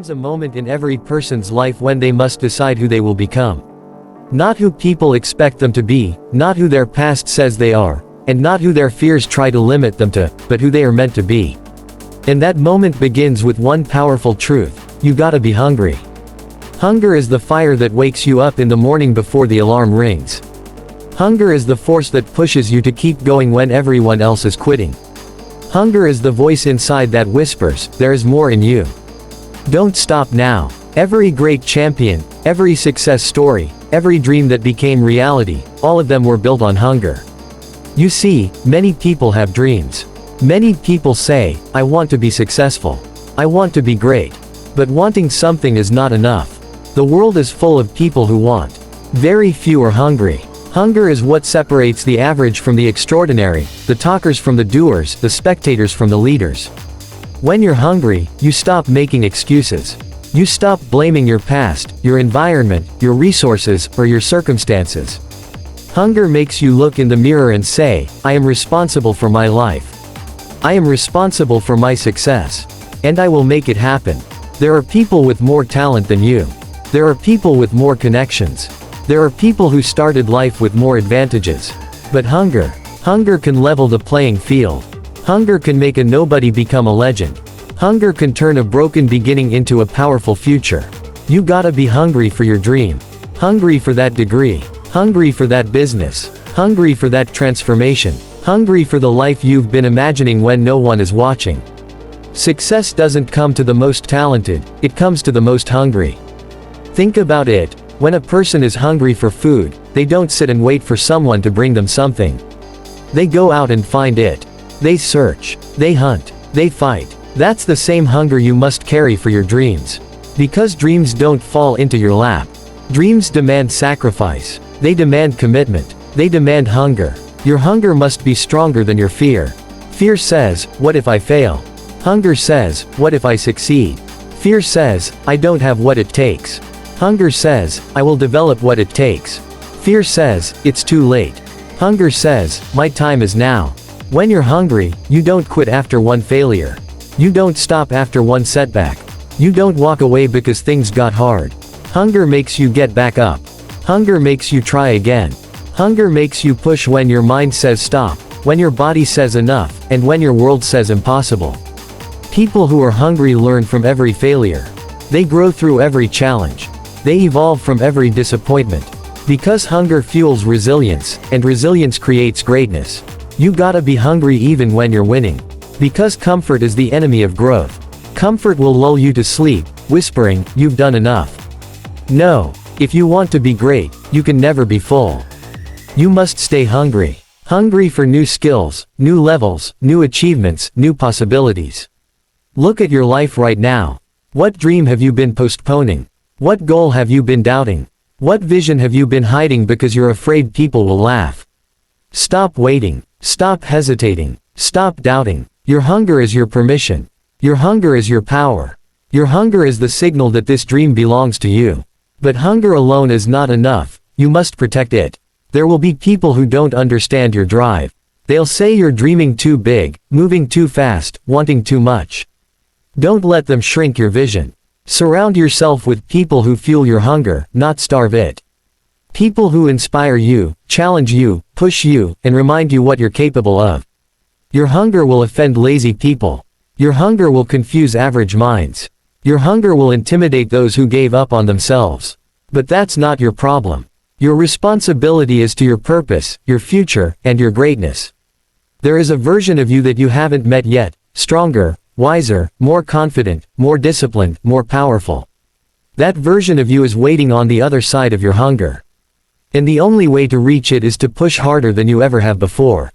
comes a moment in every person's life when they must decide who they will become. Not who people expect them to be, not who their past says they are, and not who their fears try to limit them to, but who they are meant to be. And that moment begins with one powerful truth: you gotta be hungry. Hunger is the fire that wakes you up in the morning before the alarm rings. Hunger is the force that pushes you to keep going when everyone else is quitting. Hunger is the voice inside that whispers, there is more in you. Don't stop now. Every great champion, every success story, every dream that became reality, all of them were built on hunger. You see, many people have dreams. Many people say, I want to be successful. I want to be great. But wanting something is not enough. The world is full of people who want. Very few are hungry. Hunger is what separates the average from the extraordinary, the talkers from the doers, the spectators from the leaders. When you're hungry, you stop making excuses. You stop blaming your past, your environment, your resources, or your circumstances. Hunger makes you look in the mirror and say, I am responsible for my life. I am responsible for my success. And I will make it happen. There are people with more talent than you. There are people with more connections. There are people who started life with more advantages. But hunger can level the playing field. Hunger can make a nobody become a legend. Hunger can turn a broken beginning into a powerful future. You gotta be hungry for your dream. Hungry for that degree. Hungry for that business. Hungry for that transformation. Hungry for the life you've been imagining when no one is watching. Success doesn't come to the most talented, it comes to the most hungry. Think about it. When a person is hungry for food, they don't sit and wait for someone to bring them something. They go out and find it. They search. They hunt. They fight. That's the same hunger you must carry for your dreams. Because dreams don't fall into your lap. Dreams demand sacrifice. They demand commitment. They demand hunger. Your hunger must be stronger than your fear. Fear says, what if I fail? Hunger says, what if I succeed? Fear says, I don't have what it takes. Hunger says, I will develop what it takes. Fear says, it's too late. Hunger says, my time is now. When you're hungry, you don't quit after one failure. You don't stop after one setback. You don't walk away because things got hard. Hunger makes you get back up. Hunger makes you try again. Hunger makes you push when your mind says stop, when your body says enough, and when your world says impossible. People who are hungry learn from every failure. They grow through every challenge. They evolve from every disappointment. Because hunger fuels resilience, and resilience creates greatness. You gotta be hungry even when you're winning. Because comfort is the enemy of growth. Comfort will lull you to sleep, whispering, you've done enough. No. If you want to be great, you can never be full. You must stay hungry. Hungry for new skills, new levels, new achievements, new possibilities. Look at your life right now. What dream have you been postponing? What goal have you been doubting? What vision have you been hiding because you're afraid people will laugh? Stop waiting. Stop hesitating. Stop doubting. Your hunger is your permission. Your hunger is your power. Your hunger is the signal that this dream belongs to you. But hunger alone is not enough. You must protect it. There will be people who don't understand your drive. They'll say you're dreaming too big, moving too fast, wanting too much. Don't let them shrink your vision. Surround yourself with people who fuel your hunger, not starve it. People who inspire you, challenge you, push you, and remind you what you're capable of. Your hunger will offend lazy people. Your hunger will confuse average minds. Your hunger will intimidate those who gave up on themselves. But that's not your problem. Your responsibility is to your purpose, your future, and your greatness. There is a version of you that you haven't met yet, stronger, wiser, more confident, more disciplined, more powerful. That version of you is waiting on the other side of your hunger. And the only way to reach it is to push harder than you ever have before.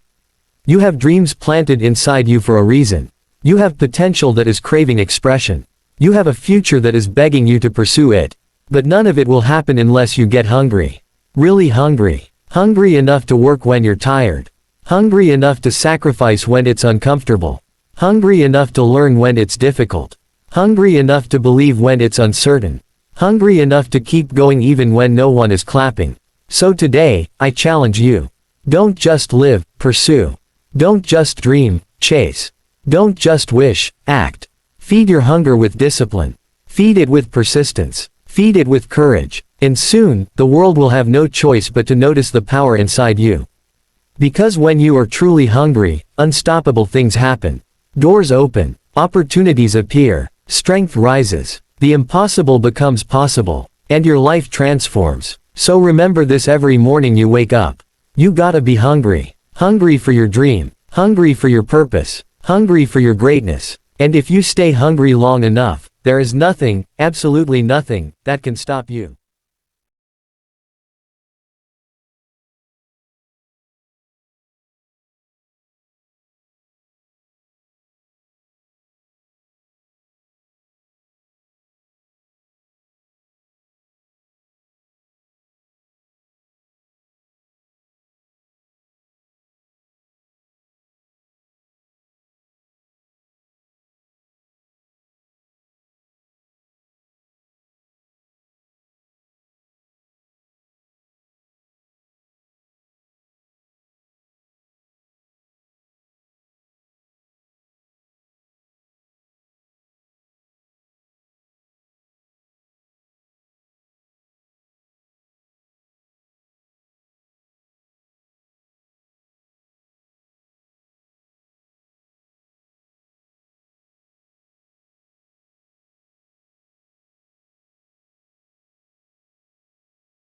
You have dreams planted inside you for a reason. You have potential that is craving expression. You have a future that is begging you to pursue it. But none of it will happen unless you get hungry. Really hungry. Hungry enough to work when you're tired. Hungry enough to sacrifice when it's uncomfortable. Hungry enough to learn when it's difficult. Hungry enough to believe when it's uncertain. Hungry enough to keep going even when no one is clapping. So today, I challenge you. Don't just live, pursue. Don't just dream, chase. Don't just wish, act. Feed your hunger with discipline. Feed it with persistence. Feed it with courage. And soon, the world will have no choice but to notice the power inside you. Because when you are truly hungry, unstoppable things happen. Doors open, opportunities appear, strength rises, the impossible becomes possible, and your life transforms. So remember this every morning you wake up. You gotta be hungry. Hungry for your dream. Hungry for your purpose. Hungry for your greatness. And if you stay hungry long enough, there is nothing, absolutely nothing, that can stop you.